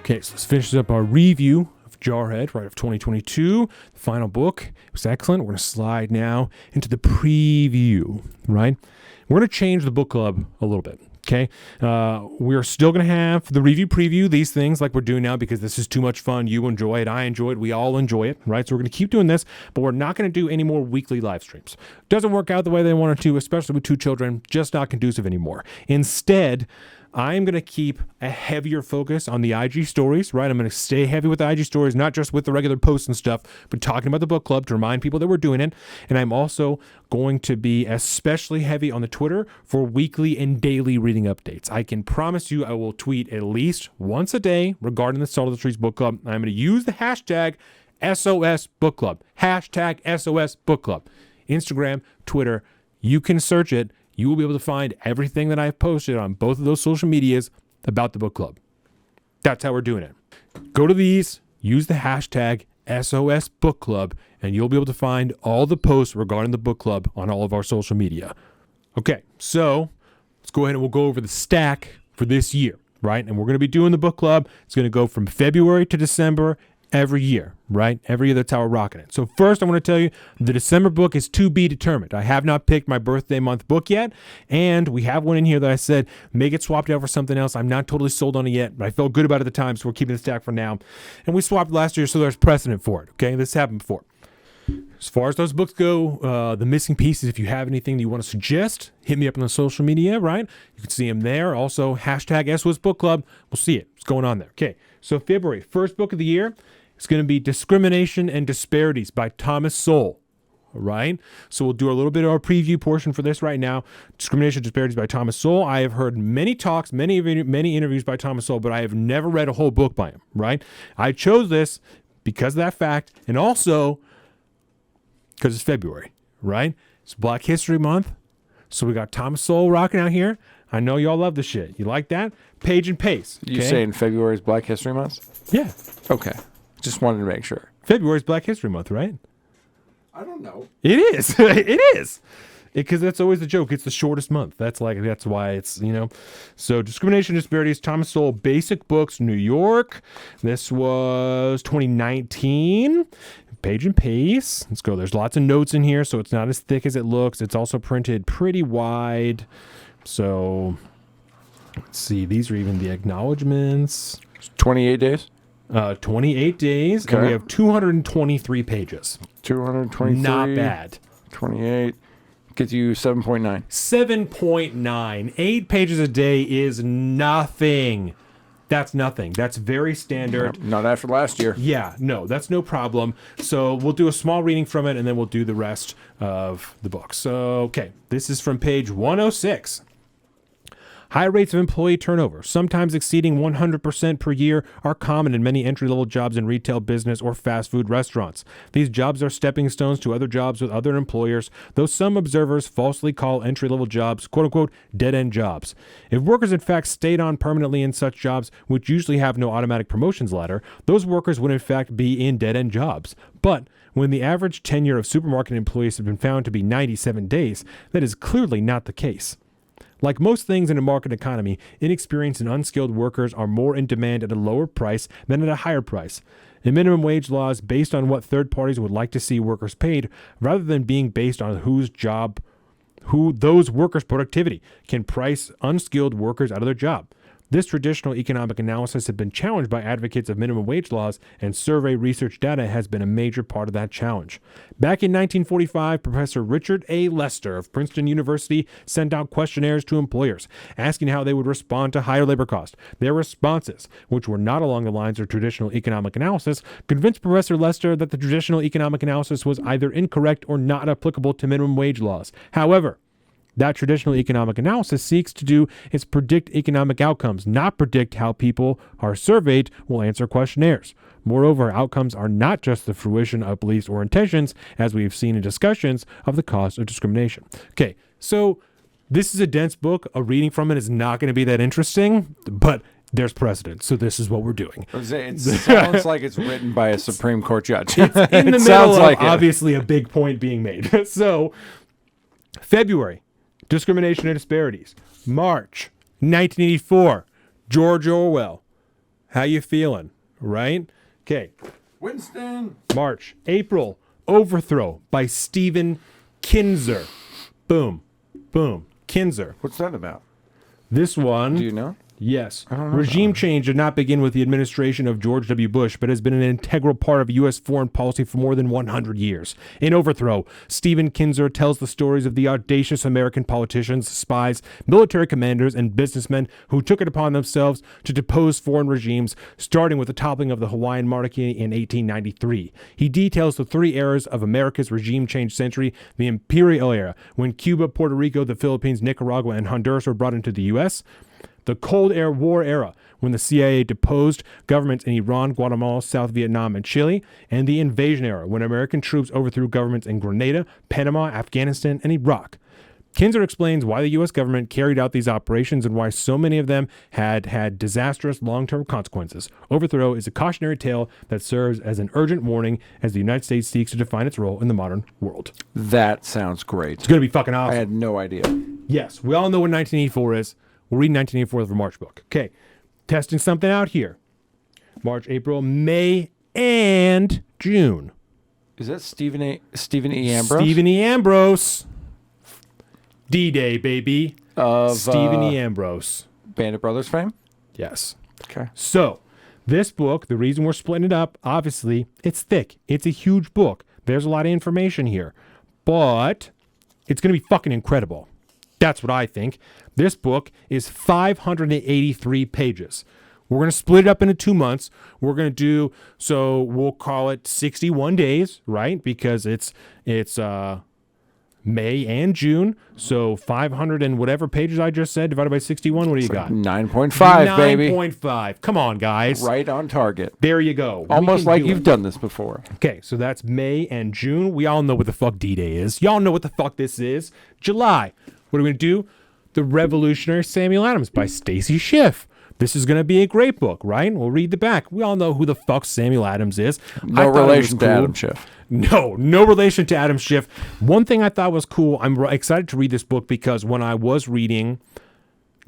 Okay, so let's finish up our review of Jarhead, right, of 2022. The final book. It was excellent. We're going to slide now into the preview, right? We're going to change the book club a little bit. Okay, we're still going to have the review preview, these things like we're doing now because this is too much fun. You enjoy it. I enjoy it. We all enjoy it, right? So we're going to keep doing this, but we're not going to do any more weekly live streams. Doesn't work out the way they wanted to, especially with 2 children, just not conducive anymore. Instead, I'm going to keep a heavier focus on the IG stories, right? I'm going to stay heavy with the IG stories, not just with the regular posts and stuff, but talking about the book club to remind people that we're doing it. And I'm also going to be especially heavy on the Twitter for weekly and daily reading updates. I can promise you I will tweet at least once a day regarding the Salt of the Trees book club. I'm going to use the hashtag SOS book club, hashtag SOS book club, Instagram, Twitter. You can search it. You will be able to find everything that I've posted on both of those social medias about the book club. That's how we're doing it. Go to these, use the hashtag SOS Book Club, and you'll be able to find all the posts regarding the book club on all of our social media. Okay, so let's go ahead and we'll go over the stack for this year, right? And we're going to be doing the book club. It's going to go from February to December every year, right? Every year, that's how we're rocking it. So first, I want to tell you, the December book is to be determined. I have not picked my birthday month book yet, and we have one in here that I said may get swapped out for something else. I'm not totally sold on it yet, but I felt good about it at the time, so we're keeping the stack for now. And we swapped last year, so there's precedent for it, okay? This happened before. As far as those books go, the missing pieces, if you have anything that you want to suggest, hit me up on the social media, right? You can see them there. Also, hashtag SOS Book Club. We'll see it. What's going on there? Okay, so February, first book of the year. It's going to be Discrimination and Disparities by Thomas Sowell, all right? So we'll do a little bit of our preview portion for this right now. Discrimination and Disparities by Thomas Sowell. I have heard many talks, many interviews by Thomas Sowell, but I have never read a whole book by him, right? I chose this because of that fact, and also because it's February, right? It's Black History Month, so we got Thomas Sowell rocking out here. I know y'all love this shit. You like that? Page and pace. Okay? You saying February is Black History Month? Yeah. Okay. Just wanted to make sure. February is Black History Month, right? I don't know. It is. It is. Because that's always the joke. It's the shortest month. That's why it's, So Discrimination and Disparities, Thomas Sowell, Basic Books, New York. This was 2019. Page and pace. Let's go. There's lots of notes in here, so it's not as thick as it looks. It's also printed pretty wide. So let's see. These are even the acknowledgments. 28 days? 28 days, okay. And we have 223 pages. 223. Not bad. 28 gets you 7.9. 7.9. 8 pages a day is nothing. That's nothing. That's very standard. Not after last year. Yeah, no, that's no problem. So we'll do a small reading from it, and then we'll do the rest of the book. So, okay, this is from page 106. High rates of employee turnover, sometimes exceeding 100% per year, are common in many entry-level jobs in retail business or fast food restaurants. These jobs are stepping stones to other jobs with other employers, though some observers falsely call entry-level jobs, quote-unquote, dead-end jobs. If workers in fact stayed on permanently in such jobs, which usually have no automatic promotions ladder, those workers would in fact be in dead-end jobs. But when the average tenure of supermarket employees has been found to be 97 days, that is clearly not the case. Like most things in a market economy, inexperienced and unskilled workers are more in demand at a lower price than at a higher price. And minimum wage laws based on what third parties would like to see workers paid, rather than being based on who those workers' productivity, can price unskilled workers out of their job. This traditional economic analysis has been challenged by advocates of minimum wage laws, and survey research data has been a major part of that challenge. Back in 1945, Professor Richard A. Lester of Princeton University sent out questionnaires to employers, asking how they would respond to higher labor costs. Their responses, which were not along the lines of traditional economic analysis, convinced Professor Lester that the traditional economic analysis was either incorrect or not applicable to minimum wage laws. However, that traditional economic analysis seeks to do is predict economic outcomes, not predict how people are surveyed will answer questionnaires. Moreover, outcomes are not just the fruition of beliefs or intentions, as we've seen in discussions of the cause of discrimination. Okay, so this is a dense book. A reading from it is not going to be that interesting, but there's precedent, so this is what we're doing. It sounds like it's written by a Supreme Court judge. It's in the middle of obviously a big point being made. So, February. Discrimination and Disparities. March 1984. George Orwell. How you feeling? Right? Okay. Winston. March, April, Overthrow by Stephen Kinzer. Boom. Boom. Kinzer. What's that about? This one. Do you know? Yes. I don't know Regime change did not begin with the administration of George W. Bush, but has been an integral part of U.S. foreign policy for more than 100 years. In Overthrow, Stephen Kinzer tells the stories of the audacious American politicians, spies, military commanders, and businessmen who took it upon themselves to depose foreign regimes, starting with the toppling of the Hawaiian monarchy in 1893. He details the three eras of America's regime change century: the imperial era, when Cuba, Puerto Rico, the Philippines, Nicaragua, and Honduras were brought into the U.S., the Cold War era, when the CIA deposed governments in Iran, Guatemala, South Vietnam, and Chile, and the invasion era, when American troops overthrew governments in Grenada, Panama, Afghanistan, and Iraq. Kinzer explains why the U.S. government carried out these operations and why so many of them had disastrous long-term consequences. Overthrow is a cautionary tale that serves as an urgent warning as the United States seeks to define its role in the modern world. That sounds great. It's going to be fucking awesome. I had no idea. Yes, we all know what 1984 is. We're reading 1984 the March book. Okay, testing something out here. March, April, May, and June. Is that Stephen E. Ambrose? Stephen E. Ambrose. D-Day, baby. Of Stephen E. Ambrose. Band of Brothers fame? Yes. Okay. So, this book, the reason we're splitting it up, obviously, it's thick. It's a huge book. There's a lot of information here. But it's going to be fucking incredible. That's what I think. This book is 583 pages. We're going to split it up into 2 months. We're going to do, so we'll call it 61 days, right? Because it's May and June. So 500 and whatever pages I just said divided by 61. What do you got? 9.5, baby. 9.5. Come on, guys. Right on target. There you go. Almost like you've done this before. Okay, so that's May and June. We all know what the fuck D-Day is. Y'all know what the fuck this is. July. What are we going to do? The Revolutionary Samuel Adams by Stacy Schiff. This is going to be a great book, right? We'll read the back. We all know who the fuck Samuel Adams is. No relation to Adam Schiff. No relation to Adam Schiff. One thing I thought was cool, I'm excited to read this book because when I was reading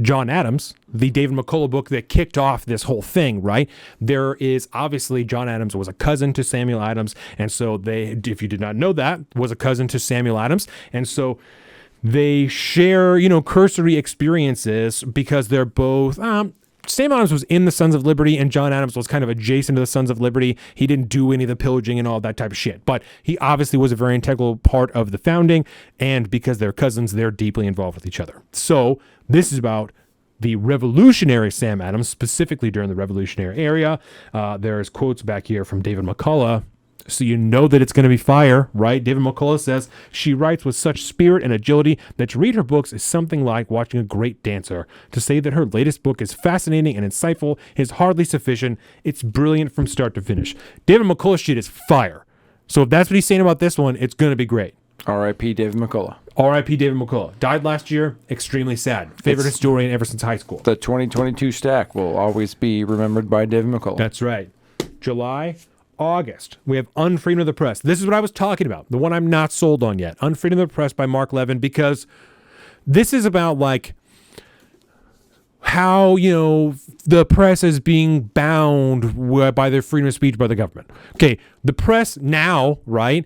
John Adams, the David McCullough book that kicked off this whole thing, right? There is obviously John Adams was a cousin to Samuel Adams. And so they, if you did not know that, was a cousin to Samuel Adams. And so they share, cursory experiences because they're both, Sam Adams was in the Sons of Liberty and John Adams was kind of adjacent to the Sons of Liberty. He didn't do any of the pillaging and all that type of shit, but he obviously was a very integral part of the founding, and because they're cousins, they're deeply involved with each other. So this is about the revolutionary Sam Adams, specifically during the Revolutionary era. There's quotes back here from David McCullough. So you know that it's going to be fire, right? David McCullough says, she writes with such spirit and agility that to read her books is something like watching a great dancer. To say that her latest book is fascinating and insightful is hardly sufficient. It's brilliant from start to finish. David McCullough shit is fire. So if that's what he's saying about this one, it's going to be great. R.I.P. David McCullough. R.I.P. David McCullough. Died last year. Extremely sad. Favorite historian ever since high school. The 2022 stack will always be remembered by David McCullough. That's right. July, August, we have Unfreedom of the Press. This is what I was talking about, the one I'm not sold on yet. Unfreedom of the Press by Mark Levin, because this is about like how, the press is being bound by their freedom of speech by the government. Okay, the press now, right?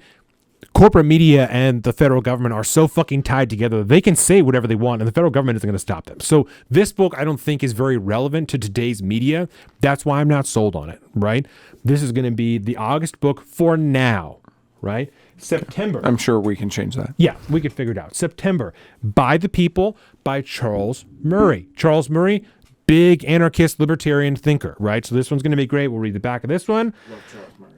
Corporate media and the federal government are so fucking tied together. They can say whatever they want and the federal government isn't going to stop them. So this book I don't think is very relevant to today's media. That's why I'm not sold on it, right? This is going to be the August book for now, right? September. I'm sure we can change that. Yeah, we can figure it out. September, By the People by Charles Murray. Charles Murray, big anarchist libertarian thinker, right? So this one's going to be great. We'll read the back of this one. Love Charles Murray.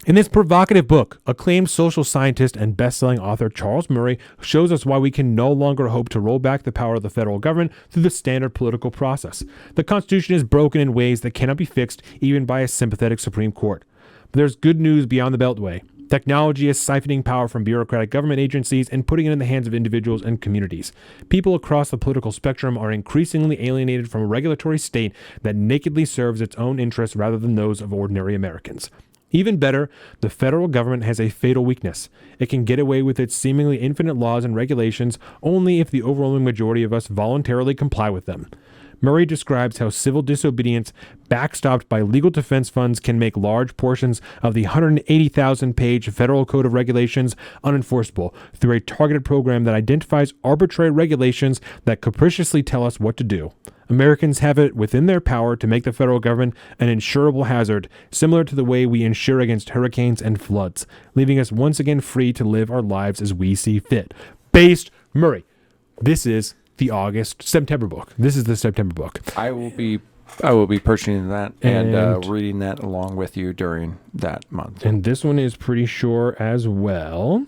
In this provocative book, acclaimed social scientist and best-selling author Charles Murray shows us why we can no longer hope to roll back the power of the federal government through the standard political process. The Constitution is broken in ways that cannot be fixed even by a sympathetic Supreme Court. But there's good news beyond the Beltway. Technology is siphoning power from bureaucratic government agencies and putting it in the hands of individuals and communities. People across the political spectrum are increasingly alienated from a regulatory state that nakedly serves its own interests rather than those of ordinary Americans. Even better, the federal government has a fatal weakness. It can get away with its seemingly infinite laws and regulations only if the overwhelming majority of us voluntarily comply with them. Murray describes how civil disobedience backstopped by legal defense funds can make large portions of the 180,000-page Federal Code of Regulations unenforceable through a targeted program that identifies arbitrary regulations that capriciously tell us what to do. Americans have it within their power to make the federal government an insurable hazard, similar to the way we insure against hurricanes and floods, leaving us once again free to live our lives as we see fit. Based Murray. This is the September book. This is the September book. I will be purchasing that and reading that along with you during that month. And this one is pretty sure as well.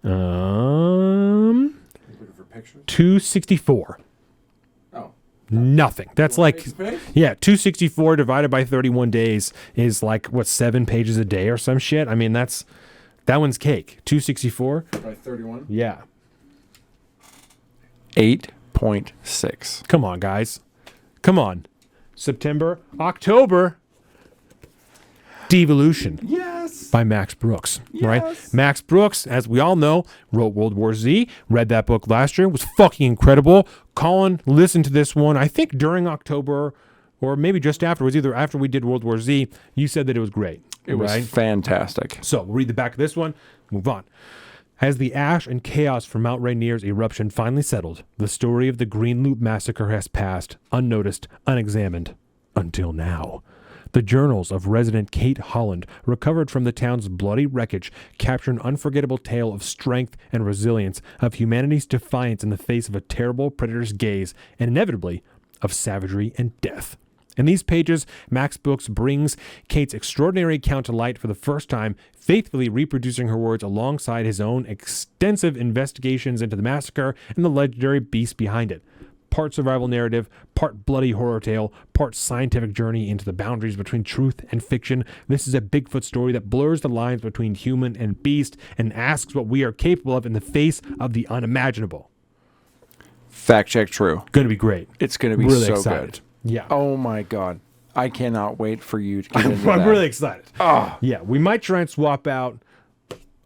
264. Nothing. That's like, 264 divided by 31 days is like, 7 pages a day or some shit? I mean, that one's cake. 264? By 31? Yeah. 8.6. Come on, guys. Come on. October. Devolution. Yes. By Max Brooks, right? Yes. Max Brooks, as we all know, wrote World War Z, read that book last year, was fucking incredible. Colin listened to this one, I think during October, or maybe just after. It was either after we did World War Z. You said that it was great. It was fantastic. So we'll read the back of this one, move on. As the ash and chaos from Mount Rainier's eruption finally settled, the story of the Green Loop Massacre has passed, unnoticed, unexamined, until now. The journals of resident Kate Holland, recovered from the town's bloody wreckage, capture an unforgettable tale of strength and resilience, of humanity's defiance in the face of a terrible predator's gaze, and inevitably, of savagery and death. In these pages, Max Brooks brings Kate's extraordinary account to light for the first time, faithfully reproducing her words alongside his own extensive investigations into the massacre and the legendary beast behind it. Part survival narrative, part bloody horror tale, part scientific journey into the boundaries between truth and fiction. This is a Bigfoot story that blurs the lines between human and beast and asks what we are capable of in the face of the unimaginable. Fact check true. Going to be great. It's going to be really so excited. good. Yeah. Oh my God. I cannot wait for you to get into that. I'm really excited. Oh. Yeah, we might try and swap out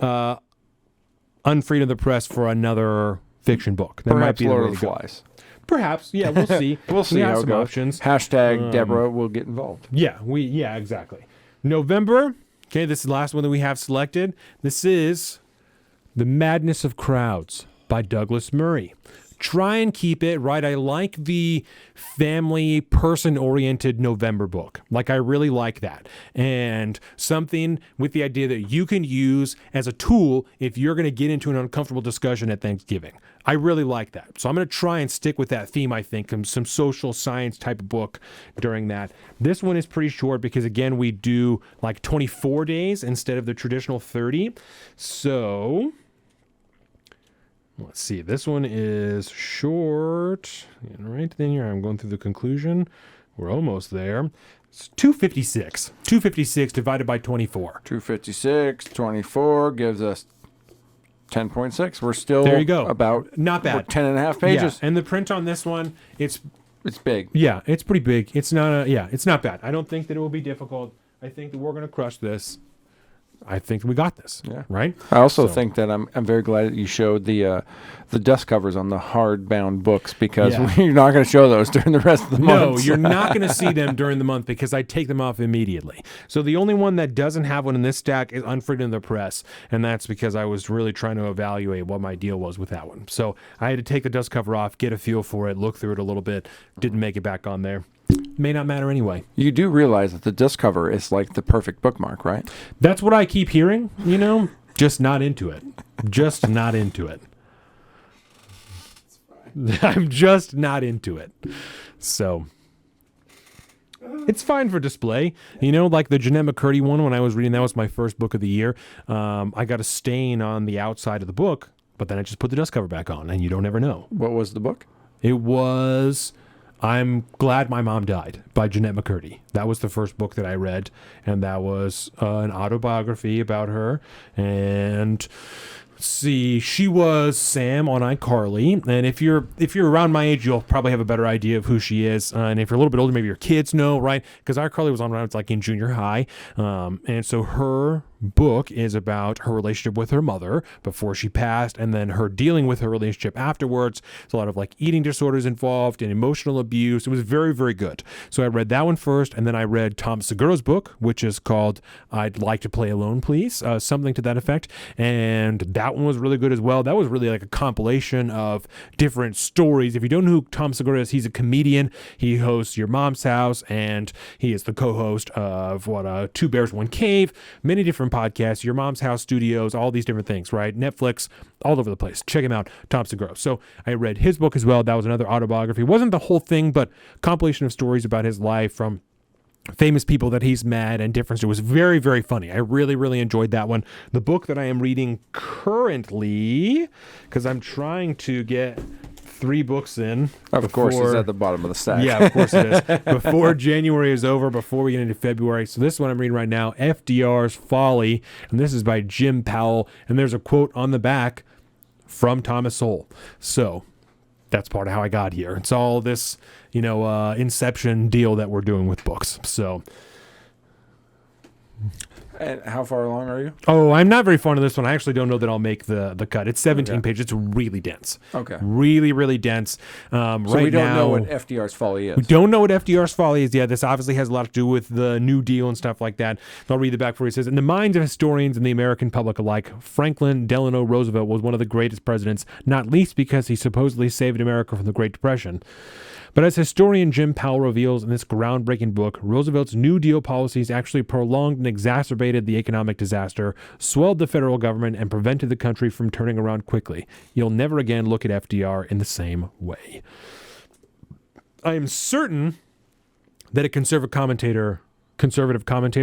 Unfreed of the Press for another fiction book. That Perhaps might be the Lord way of to the go. Flies. Perhaps. Yeah, we'll see. We'll see we have how it some goes. options. Hashtag Deborah will get involved. Yeah, exactly. November. Okay, this is the last one that we have selected. This is The Madness of Crowds by Douglas Murray. Try and keep it right. I like the family, person-oriented November book. Like, I really like that. And something with the idea that you can use as a tool if you're going to get into an uncomfortable discussion at Thanksgiving. I really like that. So I'm going to try and stick with that theme, I think, some social science type of book during that. This one is pretty short because, again, we do like 24 days instead of the traditional 30. So let's see. This one is short. Right then here, I'm going through the conclusion. We're almost there. It's 256. 256 divided by 24. 256, 24 gives us 10.6. We're still There you go. About not bad. 10 and a half pages. Yeah. And the print on this one, it's big. Yeah, it's pretty big. It's not bad. I don't think that it will be difficult. I think that we're going to crush this. I think we got this. Yeah. Right? I also think that I'm very glad that you showed the dust covers on the hardbound books because you're not going to show those during the rest of the month. No, you're not going to see them during the month because I take them off immediately. So the only one that doesn't have one in this stack is Unfreed in the Press, and that's because I was really trying to evaluate what my deal was with that one. So I had to take the dust cover off, get a feel for it, look through it a little bit. Didn't make it back on there. May not matter anyway. You do realize that the disc cover is like the perfect bookmark, right? That's what I keep hearing, just not into it. Just not into it. I'm just not into it. So it's fine for display. Like the Jeanette McCurdy one when I was reading, that was my first book of the year. I got a stain on the outside of the book, but then I just put the dust cover back on, and you don't ever know. What was the book? It was I'm Glad My Mom Died by Jeanette McCurdy. That was the first book that I read, and that was an autobiography about her. And see, she was Sam on iCarly, and if you're around my age, you'll probably have a better idea of who she is. And if you're a little bit older, maybe your kids know, right? Because iCarly was on when I was like in junior high, and so her book is about her relationship with her mother before she passed, and then her dealing with her relationship afterwards. There's a lot of like eating disorders involved and emotional abuse. It was very, very good. So I read that one first, and then I read Tom Segura's book, which is called "I'd Like to Play Alone, Please," something to that effect, and that one was really good as well. That was really like a compilation of different stories. If you don't know who Tom Segura is, he's a comedian. He hosts Your Mom's House, and he is the co-host of Two Bears, One Cave, many different podcasts, Your Mom's House Studios, all these different things, right? Netflix, all over the place. Check him out, Tom Segura. So I read his book as well. That was another autobiography. It wasn't the whole thing, but compilation of stories about his life from famous people that he's met and different. It was very, very funny. I really, really enjoyed that one. The book that I am reading currently, because I'm trying to get 3 books in. Of course, it's at the bottom of the stack. Yeah, of course it is. Before January is over, before we get into February. So this one I'm reading right now, FDR's Folly, and this is by Jim Powell, and there's a quote on the back from Thomas Sowell. So that's part of how I got here. It's all this, Inception deal that we're doing with books. So. And how far along are you? Oh, I'm not very fond of this one. I actually don't know that I'll make the cut. It's 17 pages. It's really dense. Okay. Really, really dense. So we don't know what FDR's Folly is. We don't know what FDR's Folly is. Yeah, this obviously has a lot to do with the New Deal and stuff like that. I'll read the back where he says, in the minds of historians and the American public alike, Franklin Delano Roosevelt was one of the greatest presidents, not least because he supposedly saved America from the Great Depression. But as historian Jim Powell reveals in this groundbreaking book, Roosevelt's New Deal policies actually prolonged and exacerbated the economic disaster, swelled the federal government, and prevented the country from turning around quickly. You'll never again look at FDR in the same way. I am certain that a conservative commentator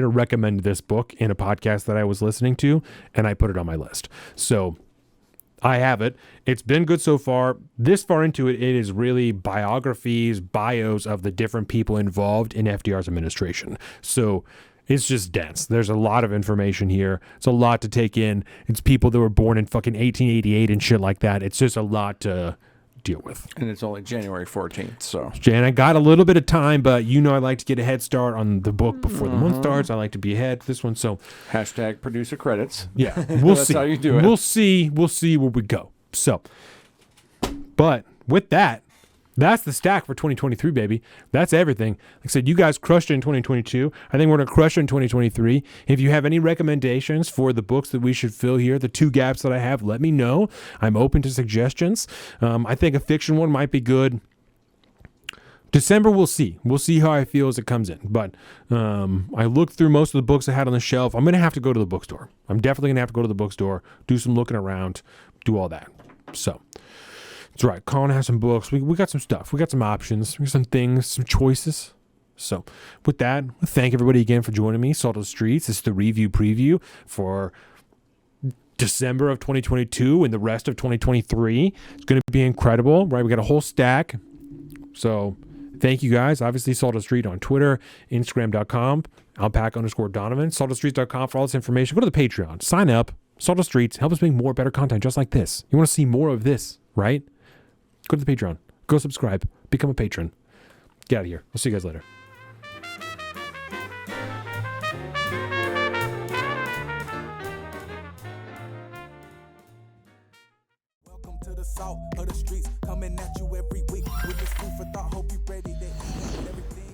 recommended this book in a podcast that I was listening to, and I put it on my list. So I have it. It's been good so far. This far into it, it is really biographies, bios of the different people involved in FDR's administration. So it's just dense. There's a lot of information here. It's a lot to take in. It's people that were born in fucking 1888 and shit like that. It's just a lot to deal with. And it's only January 14th, so. And I got a little bit of time, but I like to get a head start on the book before the month starts. I like to be ahead for this one, so. Hashtag producer credits. Yeah, we'll see. That's how you do it. We'll see where we go. So, but with that, that's the stack for 2023, baby. That's everything. Like I said, you guys crushed it in 2022. I think we're going to crush it in 2023. If you have any recommendations for the books that we should fill here, the 2 gaps that I have, let me know. I'm open to suggestions. I think a fiction one might be good. December, we'll see. We'll see how I feel as it comes in. But I looked through most of the books I had on the shelf. I'm going to have to go to the bookstore. I'm definitely going to have to go to the bookstore, do some looking around, do all that. So that's right. Colin has some books. We got some stuff. We got some options. We got some things, some choices. So with that, thank everybody again for joining me. Salt of the Streets. This is the review preview for December of 2022 and the rest of 2023. It's going to be incredible, right? We got a whole stack. So thank you guys. Obviously, Salt of the Street on Twitter, Instagram.com, alpaca_Donavan, saltofstreets.com for all this information. Go to the Patreon. Sign up. Salt of the Streets. Help us make more better content just like this. You want to see more of this, right? Go to the Patreon. Go subscribe. Become a patron. Get out of here. I'll see you guys later. Welcome to the Salt of the Streets, coming at you every week with this food for thought. Hope you ready to eat everything.